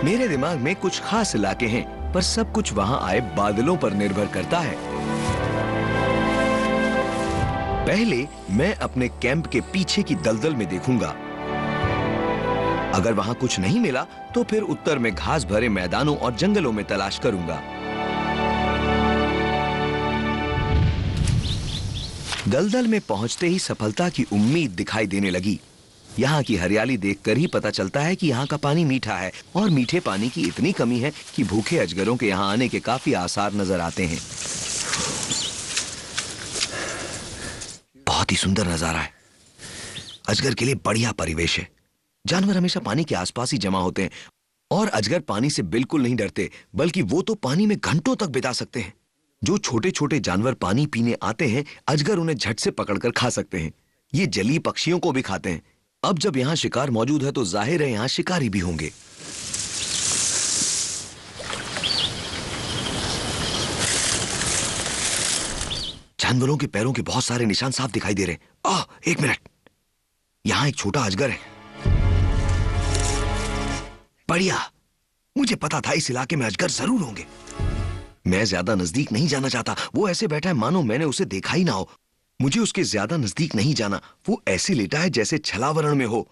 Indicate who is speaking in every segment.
Speaker 1: मेरे दिमाग में कुछ खास इलाके हैं, पर सब कुछ वहां आए बादलों पर निर्भर करता है। पहले मैं अपने कैंप के पीछे की दलदल में देखूंगा। अगर वहां कुछ नहीं मिला तो फिर उत्तर में घास भरे मैदानों और जंगलों में तलाश करूंगा। दलदल में पहुंचते ही सफलता की उम्मीद दिखाई देने लगी। यहाँ की हरियाली देखकर ही पता चलता है कि यहाँ का पानी मीठा है और मीठे पानी की इतनी कमी है कि भूखे अजगरों के यहाँ आने के काफी आसार नजर आते हैं। बहुत ही सुंदर नजारा है। अजगर के लिए बढ़िया परिवेश है। जानवर हमेशा पानी के आसपास ही जमा होते हैं और अजगर पानी से बिल्कुल नहीं डरते, बल्कि वो तो पानी में घंटों तक बिता सकते हैं। जो छोटे छोटे जानवर पानी पीने आते हैं, अजगर उन्हें झट से पकड़कर खा सकते हैं। ये जलीय पक्षियों को भी खाते हैं। अब जब यहां शिकार मौजूद है तो जाहिर है यहां शिकारी भी होंगे। जानवरों के पैरों के बहुत सारे निशान साफ दिखाई दे रहे हैं। एक मिनट, यहां एक छोटा अजगर है। बढ़िया, मुझे पता था इस इलाके में अजगर जरूर होंगे। मैं ज्यादा नजदीक नहीं जाना चाहता। वो ऐसे बैठा है मानो मैंने उसे देखा ही ना हो। मुझे उसके ज्यादा नजदीक नहीं जाना। वो ऐसे लेटा है जैसे छलावरण में हो।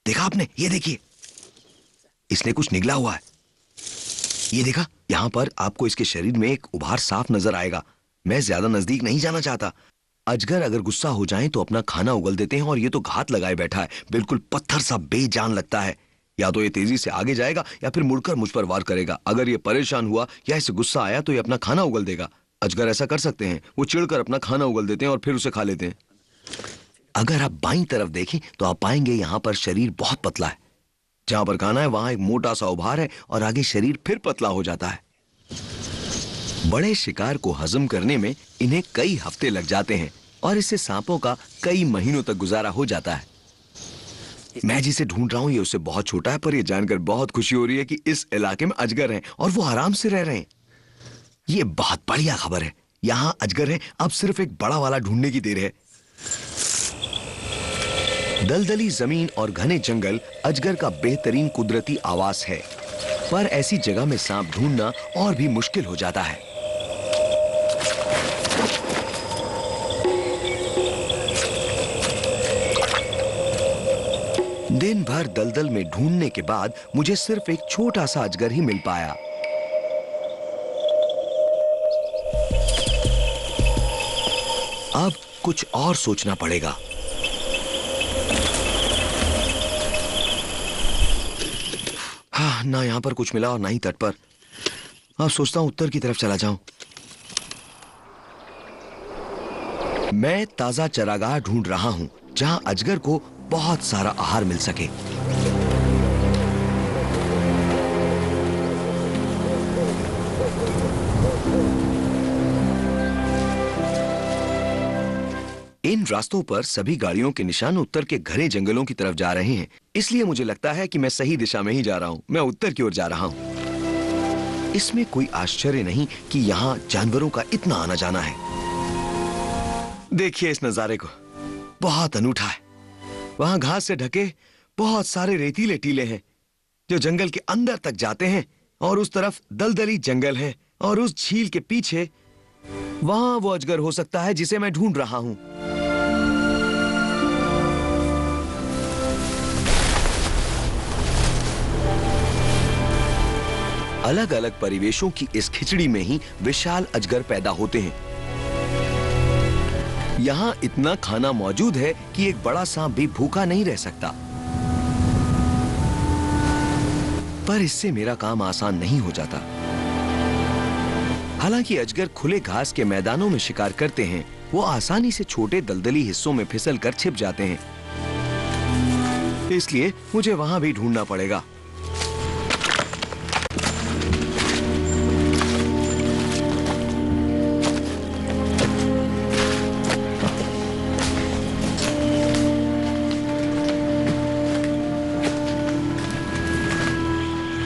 Speaker 1: देखा आपने? ये देखिए, इसने कुछ निगला हुआ है। ये देखा? यहां पर आपको इसके शरीर में एक उभार साफ नजर आएगा। मैं ज्यादा नजदीक नहीं जाना चाहता। अजगर अगर गुस्सा हो जाएं तो अपना खाना उगल देते हैं और ये तो घात लगाए बैठा है, बिल्कुल पत्थर सा बेजान लगता है। या तो ये तेजी से आगे जाएगा या फिर मुड़कर मुझ पर वार करेगा। अगर ये परेशान हुआ या इसे गुस्सा आया तो ये अपना खाना उगल देगा। अजगर ऐसा कर सकते हैं, वो चिढ़कर अपना खाना उगल देते हैं और फिर उसे खा लेते हैं। अगर आप बाईं तरफ देखें तो आप पाएंगे यहां पर शरीर बहुत पतला है। जहां पर खाना है वहां एक मोटा सा उभार है और आगे शरीर फिर पतला हो जाता है। बड़े शिकार को हजम करने में इन्हें कई हफ्ते लग जाते हैं और इससे सांपों का कई महीनों तक गुजारा हो जाता है। मैं जिसे ढूंढ रहा हूं ये उससे बहुत छोटा है, पर यह जानकर बहुत खुशी हो रही है कि इस इलाके में अजगर हैं और वो आराम से रह रहे हैं। ये बहुत बढ़िया खबर है। यहां अजगर है, अब सिर्फ एक बड़ा वाला ढूंढने की देर है। दलदली जमीन और घने जंगल अजगर का बेहतरीन कुदरती आवास है, पर ऐसी जगह में सांप ढूंढना और भी मुश्किल हो जाता है। दिन भर दलदल में ढूंढने के बाद मुझे सिर्फ एक छोटा सा अजगर ही मिल पाया। अब कुछ और सोचना पड़ेगा। हाँ, ना यहां पर कुछ मिला और ना ही तट पर। अब सोचता हूं उत्तर की तरफ चला जाऊं। मैं ताजा चरागाह ढूंढ रहा हूं जहां अजगर को बहुत सारा आहार मिल सके। इन रास्तों पर सभी गाड़ियों के निशान उत्तर के घने जंगलों की तरफ जा रहे हैं, इसलिए मुझे लगता है कि मैं सही दिशा में ही जा रहा हूं। मैं उत्तर की ओर जा रहा हूं। इसमें कोई आश्चर्य नहीं कि यहां जानवरों का इतना आना जाना है। देखिए इस नजारे को, बहुत अनूठा है। वहां घास से ढके बहुत सारे रेतीले टीले हैं जो जंगल के अंदर तक जाते हैं और उस तरफ दलदली जंगल है और उस झील के पीछे वहां वो अजगर हो सकता है जिसे मैं ढूंढ रहा हूं। अलग अलग परिवेशों की इस खिचड़ी में ही विशाल अजगर पैदा होते हैं। यहां इतना खाना मौजूद है कि एक बड़ा सांप भी भूखा नहीं रह सकता। पर इससे मेरा काम आसान नहीं हो जाता। हालांकि अजगर खुले घास के मैदानों में शिकार करते हैं, वो आसानी से छोटे दलदली हिस्सों में फिसलकर छिप जाते हैं। इसलिए मुझे वहां भी ढूंढना पड़ेगा।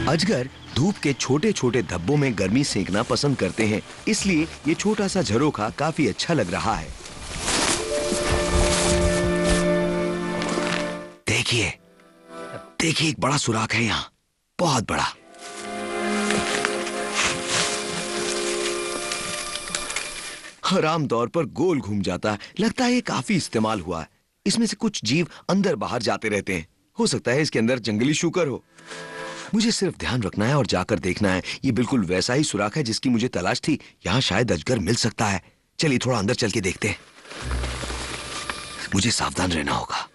Speaker 1: अजगर धूप के छोटे छोटे धब्बों में गर्मी सेंकना पसंद करते हैं, इसलिए ये छोटा सा झरोखा काफी अच्छा लग रहा है। देखिए, देखिए एक बड़ा सुराख है यहाँ। बहुत बड़ा। हर आम तौर पर गोल घूम जाता है, लगता है ये काफी इस्तेमाल हुआ है। इसमें से कुछ जीव अंदर बाहर जाते रहते हैं, हो सकता है इसके अंदर जंगली शूकर हो। मुझे सिर्फ ध्यान रखना है और जाकर देखना है। ये बिल्कुल वैसा ही सुराख है जिसकी मुझे तलाश थी। यहाँ शायद अजगर मिल सकता है। चलिए थोड़ा अंदर चल के देखते हैं। मुझे सावधान रहना होगा।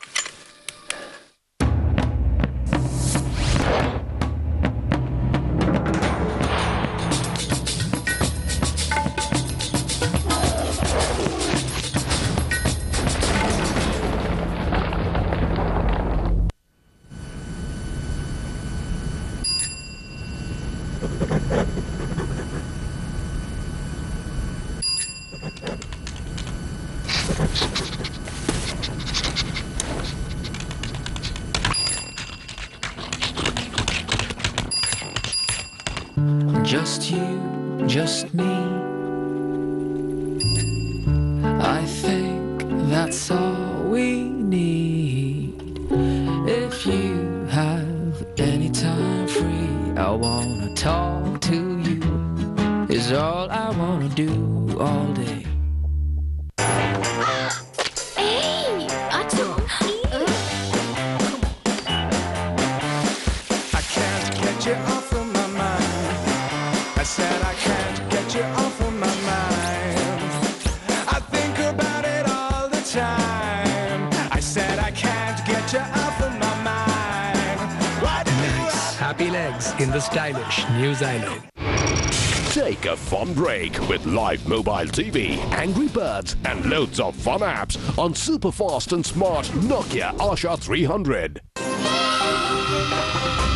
Speaker 2: Just you, just me. I think that's all we need. If you have any time free, I wanna talk to you. Is all I wanna do all day.
Speaker 3: Hey, Achoo.
Speaker 4: I can't get you off of my mind. I said I can't get you off of my mind. I think about it all the time. I said I can't get you off of my mind. Why do
Speaker 5: Nice. Happy legs in the stylish New Xylo.
Speaker 6: Take a fun break with live mobile TV, Angry Birds, and loads of fun apps on super fast and smart Nokia Asha 300.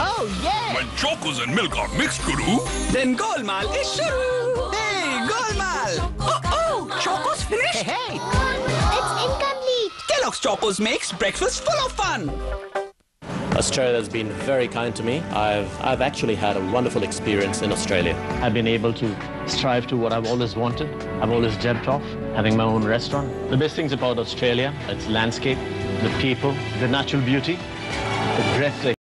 Speaker 7: Oh yeah!
Speaker 8: When chocos and milk are mixed, Guru,
Speaker 7: Then Golmaal is shuru! Hey, Golmaal! Oh, Choco's finished? Hey,
Speaker 3: It's incomplete.
Speaker 7: Kellogg's Chocos makes breakfast full of fun!
Speaker 9: Australia has been very kind to me. I've actually had a wonderful experience in Australia. I've been able to strive to what I've always wanted. I've always dreamt of, having my own restaurant. The best things about Australia, its landscape, the people, the natural beauty, the breathtaking